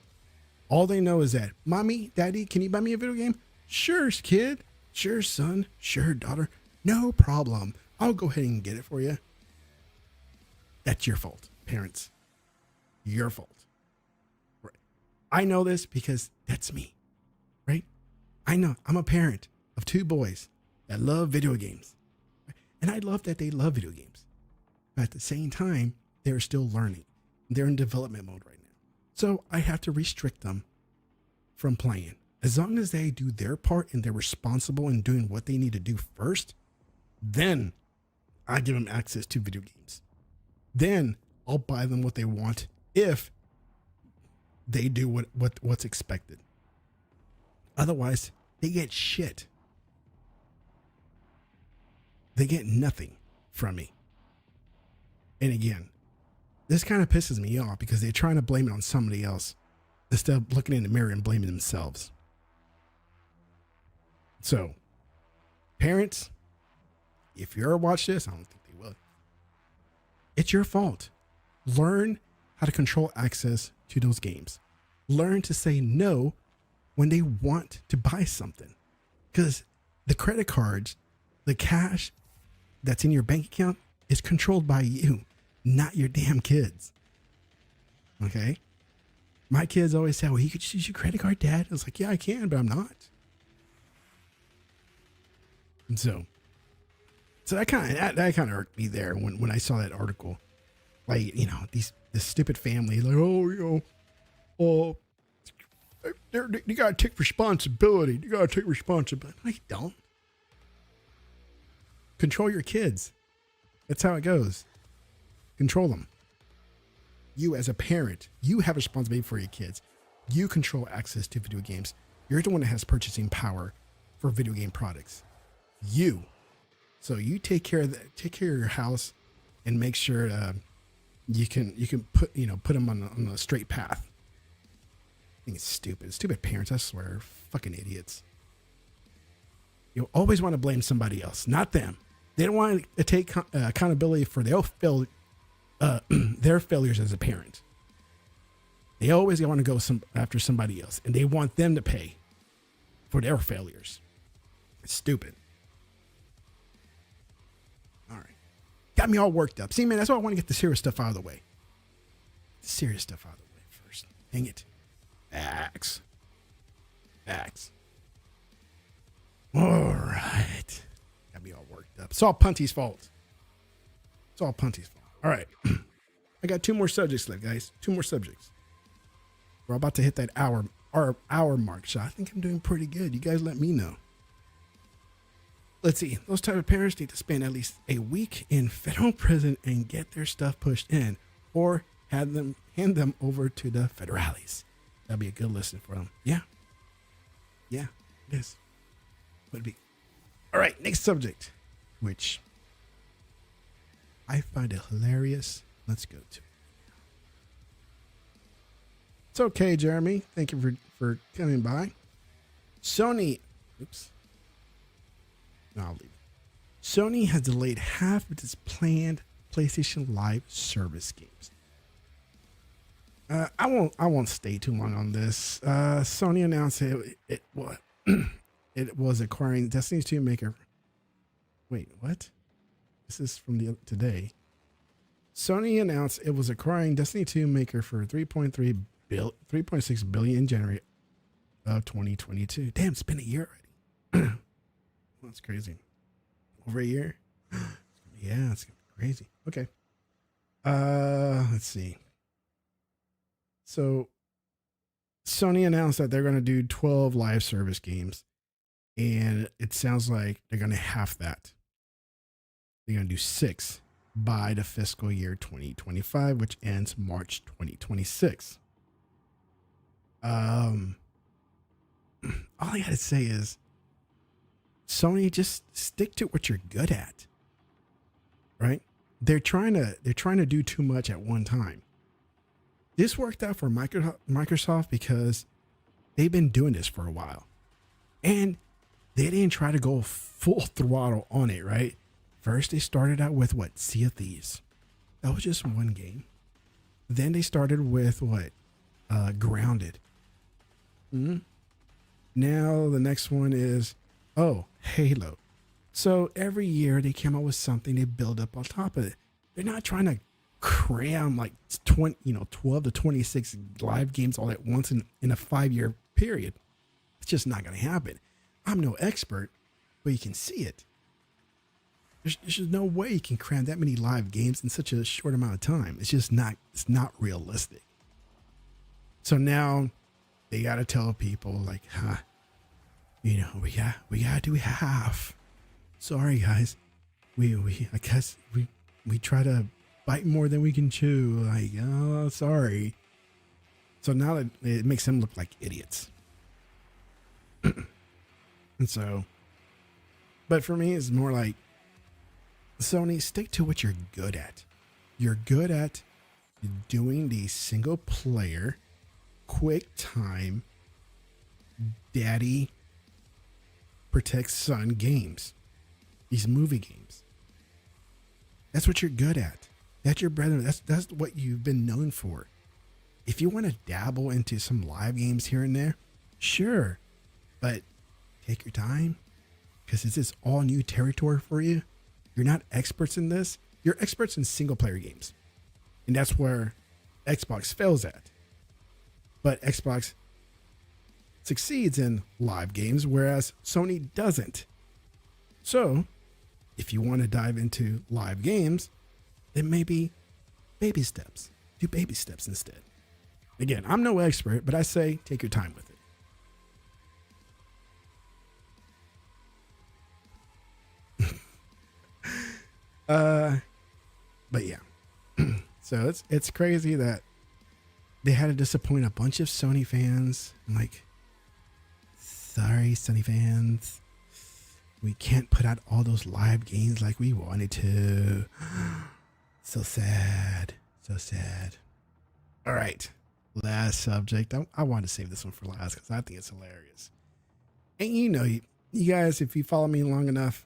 All they know is that, Mommy, Daddy, can you buy me a video game? Sure, kid. Sure, son. Sure, daughter. No problem. I'll go ahead and get it for you. That's your fault, parents. Your fault. Right. I know this because that's me, right? I know I'm a parent of 2 boys that love video games. And I love that they love video games. But at the same time, they're still learning. They're in development mode right now. So I have to restrict them from playing. As long as they do their part and they're responsible in doing what they need to do first, then I give them access to video games. Then I'll buy them what they want if they do what's expected. Otherwise, they get shit. They get nothing from me. And again, this kind of pisses me off because they're trying to blame it on somebody else instead of looking in the mirror and blaming themselves. So, parents, if you ever watch this, I don't think they will. It's your fault. Learn how to control access to those games. Learn to say no when they want to buy something. Because the credit cards, the cash that's in your bank account is controlled by you, not your damn kids. Okay? My kids always say, well, you could use your credit card, Dad. I was like, yeah, I can, but I'm not. And so that kind of irked me there when I saw that article. Like, you know, this stupid family, like, you gotta take responsibility. You gotta take responsibility. No, you don't. Control your kids. That's how it goes. Control them. You as a parent, you have responsibility for your kids. You control access to video games. You're the one that has purchasing power for video game products. You. So you take care of your house and make sure you can put them on a straight path. I think it's stupid. Stupid parents, I swear. Fucking idiots. You always want to blame somebody else, not them. They don't want to take accountability for their failures as a parent. They always want to go after somebody else, and they want them to pay for their failures. It's stupid. All right. Got me all worked up. See, man, that's why I want to get the serious stuff out of the way. The serious stuff out of the way first. Dang it. Facts. All right. Got me all worked up. It's all Punty's fault. All right. I got 2 more subjects left, guys. 2 more subjects. We're about to hit that hour mark. So I think I'm doing pretty good. You guys let me know. let's see, those type of parents need to spend at least a week in federal prison and get their stuff pushed in, or hand them over to the federales. That'd be a good listen for them. Yeah, it is. Would be. All right, next subject, which I find it hilarious. Let's go to it. It's okay, Jeremy. Thank you for coming by. Sony. Oops. No, I'll leave it. Sony has delayed half of its planned PlayStation Live service games. I won't stay too long on this. Sony announced it was acquiring Destiny 2 maker. Wait, what? This is from today. Sony announced it was acquiring Destiny 2 maker for 3.6 billion in January of 2022. Damn, it's been a year already. That's crazy. Over a year? Yeah, it's crazy. Okay. Let's see. So Sony announced that they're going to do 12 live service games, and it sounds like they're going to half that. They're going to do 6 by the fiscal year 2025, which ends March 2026. All I got to say is, Sony, just stick to what you're good at, right? They're trying to do too much at one time. This worked out for Microsoft because they've been doing this for a while, and they didn't try to go full throttle on it, right? First, they started out with Sea of Thieves. That was just one game. Then they started with Grounded. Mm-hmm. Now the next one is Halo. So every year they came out with something they build up on top of it. They're not trying to cram 12 to 26 live games all at once in a 5-year period. It's just not going to happen. I'm no expert, but you can see it. There's just no way you can cram that many live games in such a short amount of time. It's not realistic. So now they got to tell people we gotta do half. Sorry guys, I guess we try to bite more than we can chew. Sorry. So now it makes them look like idiots. And so, but for me, it's more like, Sony, stick to what you're good at. You're good at doing the single player, quick time, daddy protects son games. These movie games. That's what you're good at. That's your bread. That's what you've been known for. If you want to dabble into some live games here and there, sure, but take your time, because this is all new territory for you. You're not experts in this. You're experts in single player games, and that's where Xbox fails at. But Xbox succeeds in live games, whereas Sony doesn't. So if you want to dive into live games, then maybe baby steps. Do baby steps instead. Again, I'm no expert, but I say take your time with it. But yeah. So it's crazy that they had to disappoint a bunch of Sony fans. I'm like, sorry, Sony fans. We can't put out all those live games like we wanted to. So sad. So sad. All right. Last subject. I want to save this one for last because I think it's hilarious. And you guys, if you follow me long enough,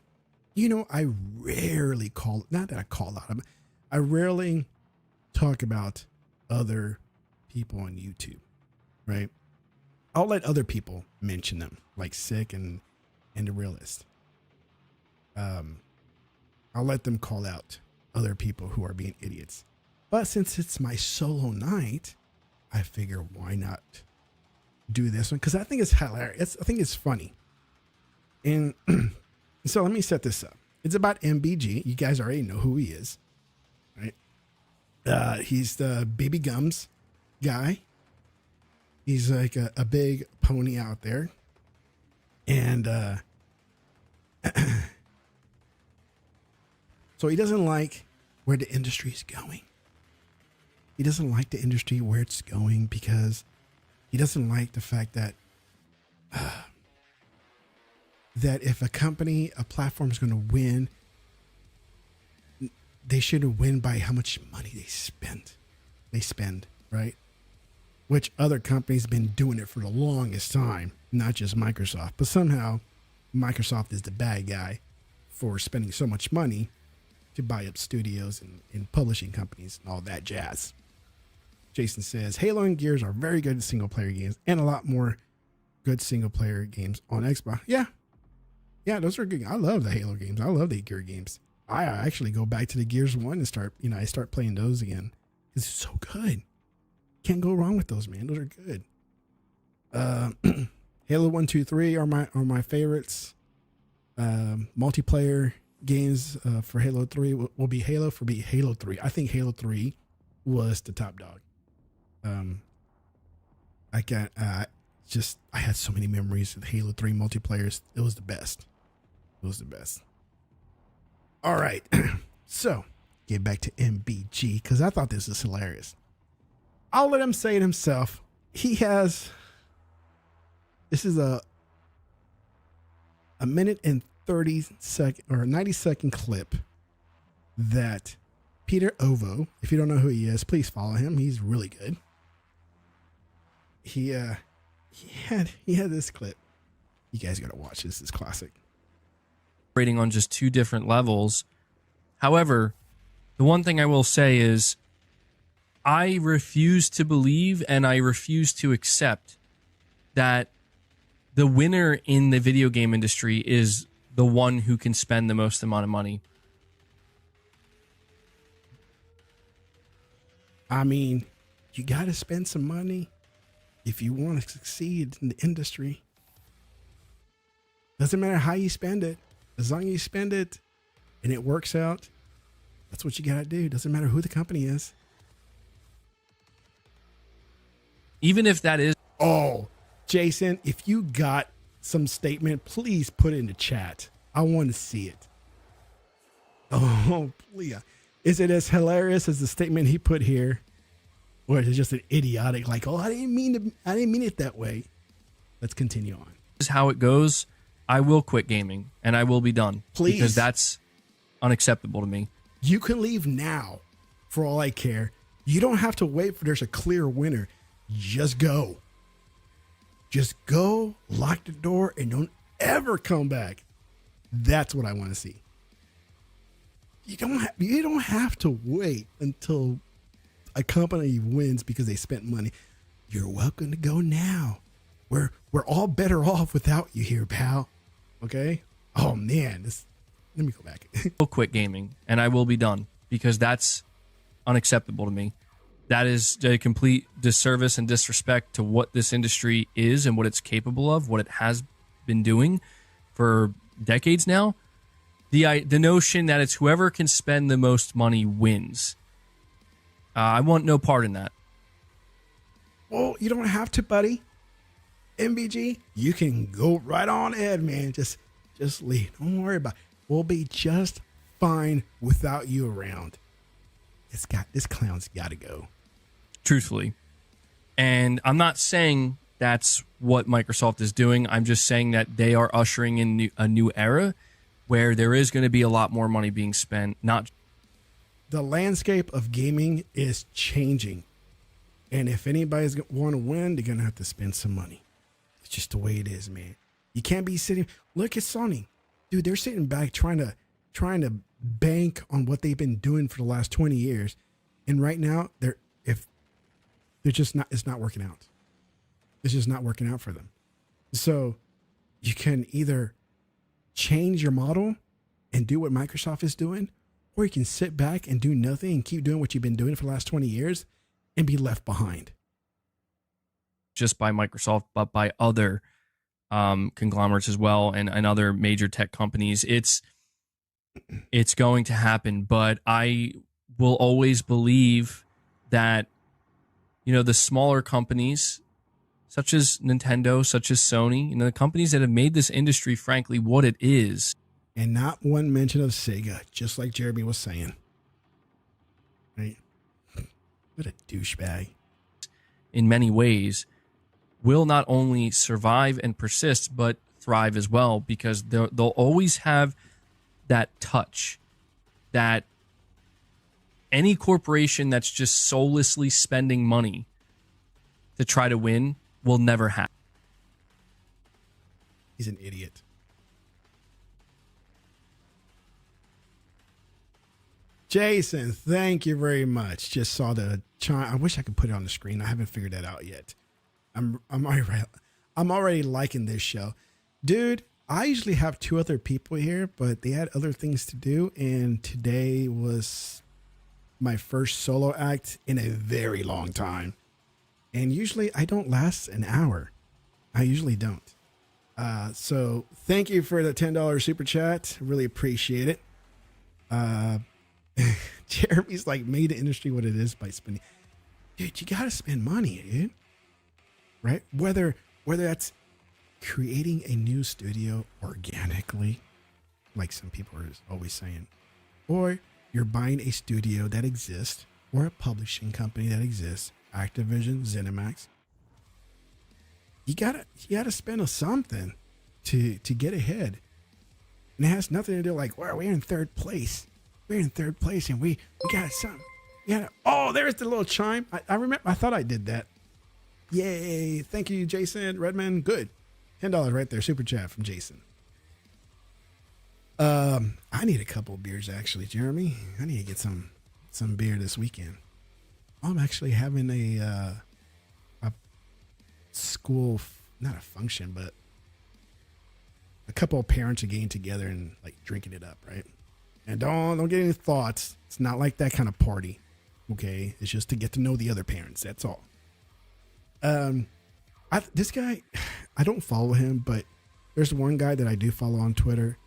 I rarely I rarely talk about other people on YouTube, right? I'll let other people mention them, like Sick and The Realist. I'll let them call out other people who are being idiots. But since it's my solo night, I figure why not do this one? Because I think it's hilarious. I think it's funny. And so let me set this up. It's about MBG. You guys already know who he is, right? He's the Baby Gums guy. He's like a big pony out there. And So he doesn't like where the industry is going. He doesn't like the industry where it's going because he doesn't like the fact that that if a company, a platform is going to win, they should win by how much money they spend, right? Which other companies have been doing it for the longest time, not just Microsoft. But somehow Microsoft is the bad guy for spending so much money to buy up studios and publishing companies and all that jazz. Jason says, Halo and Gears are very good single player games and a lot more good single player games on Xbox. Yeah. Yeah, those are good. I love the Halo games. I love the Gear games. I actually go back to the Gears 1 and I start playing those again. It's so good. Can't go wrong with those, man. Those are good. Halo 1, 2, 3 are my favorites. Multiplayer games for Halo 3 will be Halo 3. I think Halo 3 was the top dog. I had so many memories of Halo 3 multiplayers. It was the best. All right. So get back to MBG because I thought this was hilarious. I'll let him say it himself. This is a minute and 30-second or 90-second clip that Peter Ovo, if you don't know who he is, please follow him. He's really good. He had this clip. You guys got to watch this. It's classic. Operating on just two different levels. However, the one thing I will say is I refuse to believe and I refuse to accept that the winner in the video game industry is the one who can spend the most amount of money. I mean, you got to spend some money if you want to succeed in the industry. Doesn't matter how you spend it. As long as you spend it and it works out, that's what you got to do. Doesn't matter who the company is. Even if that is... Oh, Jason, if you got some statement, please put it in the chat. I want to see it. Oh, please. Is it as hilarious as the statement he put here? Or is it just an idiotic, like, oh, I didn't mean it that way. Let's continue on. This is how it goes. I will quit gaming and I will be done. Please. Because that's unacceptable to me. You can leave now for all I care. You don't have to wait for there's a clear winner. Just go. Just go, lock the door, and don't ever come back. That's what I want to see. You don't have to wait until a company wins because they spent money. You're welcome to go now. We're all better off without you here, pal. Okay? Oh man, let me go back. I will quit gaming and I will be done because that's unacceptable to me. That is a complete disservice and disrespect to what this industry is and what it's capable of, what it has been doing for decades now. The notion that it's whoever can spend the most money wins. I want no part in that. Well, you don't have to, buddy. MBG, you can go right on ahead, man. Just leave. Don't worry about it. We'll be just fine without you around. This clown's got to go. Truthfully. And I'm not saying that's what Microsoft is doing. I'm just saying that they are ushering in a new era where there is going to be a lot more money being spent. The landscape of gaming is changing. And if anybody's want to win, they're going to have to spend some money. It's just the way it is, man. You can't be sitting. Look at Sony. Dude, they're sitting back trying to bank on what they've been doing for the last 20 years. And right now, it's not working out. It's just not working out for them. So you can either change your model and do what Microsoft is doing, or you can sit back and do nothing and keep doing what you've been doing for the last 20 years and be left behind. Just by Microsoft, but by other conglomerates as well and other major tech companies. It's going to happen, but I will always believe that, the smaller companies such as Nintendo, such as Sony, the companies that have made this industry, frankly, what it is, and not one mention of Sega, just like Jeremy was saying. Right? What a douchebag. In many ways, will not only survive and persist, but thrive as well, because they'll always have that touch that any corporation that's just soullessly spending money to try to win will never have. He's an idiot. Jason, thank you very much. Just saw the chime. I wish I could put it on the screen. I haven't figured that out yet. I'm already liking this show. Dude, I usually have 2 other people here, but they had other things to do, and today was my first solo act in a very long time. And usually I don't last an hour. I usually don't. So thank you for the $10 super chat. Really appreciate it. Jeremy's like made the industry what it is by spending. Dude, you gotta spend money, dude. Right? Whether that's creating a new studio organically, like some people are always saying, or you're buying a studio that exists, or a publishing company that exists, Activision, ZeniMax. You gotta spend something to get ahead. And it has nothing to do like, well, we're in third place. We're in third place and we got something. Yeah. Oh, there's the little chime. I remember. I thought I did that. Yay. Thank you, Jason Redman. Good. $10 right there. Super chat from Jason. I need a couple of beers actually, Jeremy. I need to get some beer this weekend. I'm actually having a school, not a function, but a couple of parents are getting together and like drinking it up, right? And don't get any thoughts. It's not like that kind of party. Okay. It's just to get to know the other parents. That's all. This guy, I don't follow him, but there's one guy that I do follow on Twitter,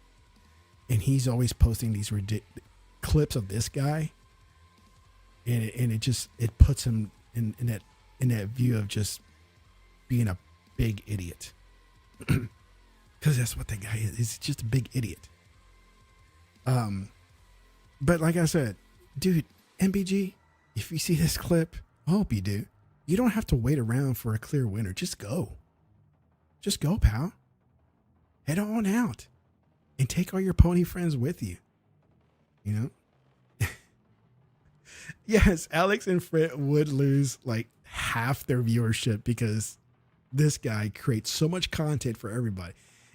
and he's always posting these clips of this guy. And it puts him in that view of just being a big idiot. Because that's what that guy is. He's just a big idiot. But like I said, dude, MBG, if you see this clip, I hope you do. You don't have to wait around for a clear winner. Just go. Just go, pal. Head on out and take all your pony friends with you. You know? Yes, Alex and Frit would lose like half their viewership because this guy creates so much content for everybody.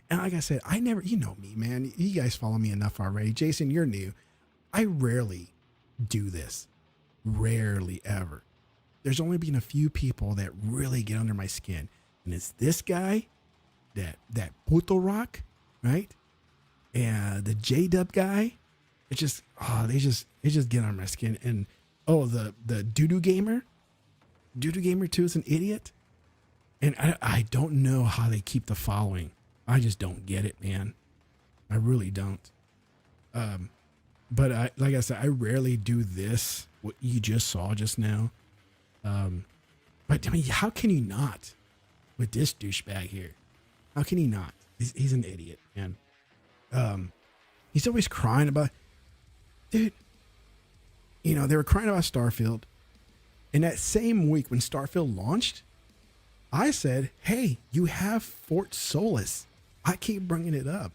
And like I said, you know me, man. You guys follow me enough already. Jason, you're new. I rarely do this. Rarely ever. There's only been a few people that really get under my skin. And it's this guy, that Puto Rock, right? And the J-Dub guy. It's just, they just get under my skin. And the Doodoo Gamer. Doodoo Gamer 2 is an idiot. And I don't know how they keep the following. I just don't get it, man. I really don't. But like I said, I rarely do this, what you just saw just now. But I mean, how can you not with this douchebag here? How can he not? He's an idiot, man. He's always crying about, dude, you know, they were crying about Starfield. And that same week when Starfield launched, I said, hey, you have Fort Solis. I keep bringing it up.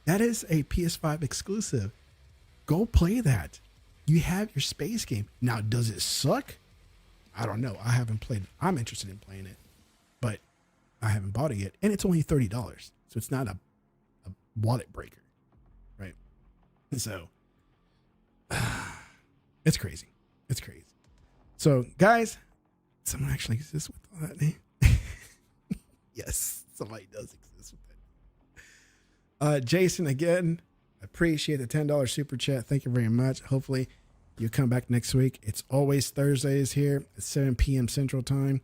That is a PS5 exclusive. Go play that. You have your space game. Now, does it suck? I don't know. I haven't played it. I'm interested in playing it, but I haven't bought it yet. And it's only $30. So it's not a wallet breaker, right? And so it's crazy. It's crazy. So guys, someone actually exists with all that name. Yes, somebody does exist with that. Jason, again, appreciate the $10 super chat. Thank you very much. Hopefully you come back next week. It's always Thursdays here at 7 p.m. Central Time.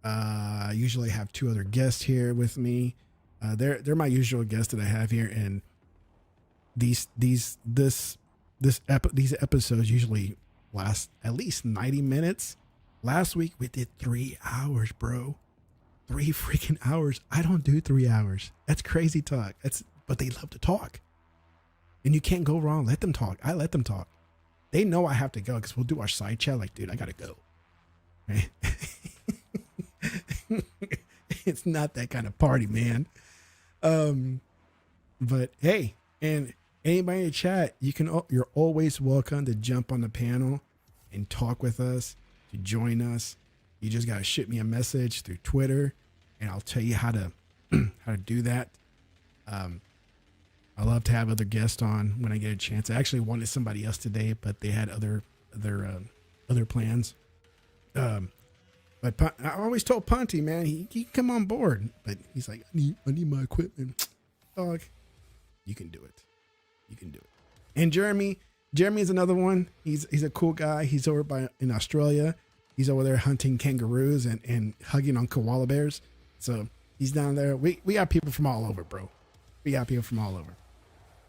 I usually have 2 other guests here with me. They're my usual guests that I have here, and these episodes usually last at least 90 minutes. Last week we did 3 hours, bro. 3 freaking hours. I don't do 3 hours. That's crazy talk. But they love to talk. And you can't go wrong. Let them talk. I let them talk. They know I have to go because we'll do our side chat. Like, dude, I gotta go. Right? It's not that kind of party, man. But hey, and anybody in the chat, you're always welcome to jump on the panel and talk with us, to join us. You just gotta shoot me a message through Twitter, and I'll tell you how to do that. I love to have other guests on when I get a chance. I actually wanted somebody else today, but they had other plans. But I always told Ponty, man, he can come on board, but he's like, I need my equipment. Dog, you can do it. You can do it. And Jeremy is another one. He's a cool guy. He's over in Australia. He's over there hunting kangaroos and hugging on koala bears. So he's down there. We got people from all over, bro. We got people from all over.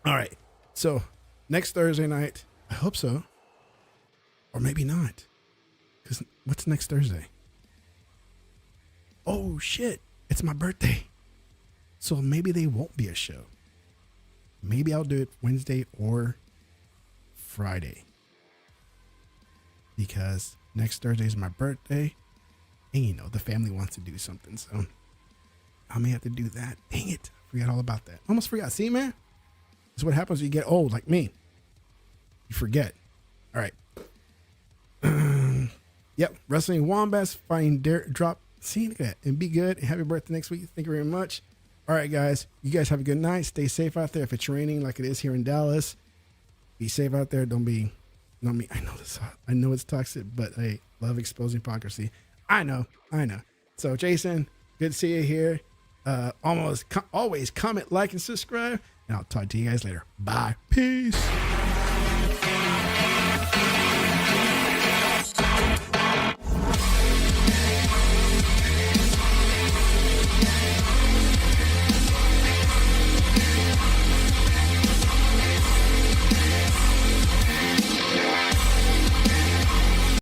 All right. So next Thursday night, I hope so. Or maybe not. Because what's next Thursday? Oh, shit. It's my birthday. So maybe they won't be a show. Maybe I'll do it Wednesday or Friday. Because next Thursday is my birthday. And you know, the family wants to do something. So I may have to do that. Dang it. Forgot all about that. Almost forgot. See, man? That's what happens when you get old like me. You forget. All right. Yep. Wrestling Wombats fighting Drop. See, look at that. And be good. And happy birthday next week. Thank you very much. All right, guys. You guys have a good night. Stay safe out there. If it's raining like it is here in Dallas, be safe out there. Don't be. I know this. I know it's toxic, but I love exposing hypocrisy. I know. So, Jason, good to see you here. Always comment, like, and subscribe. And I'll talk to you guys later. Bye. Peace.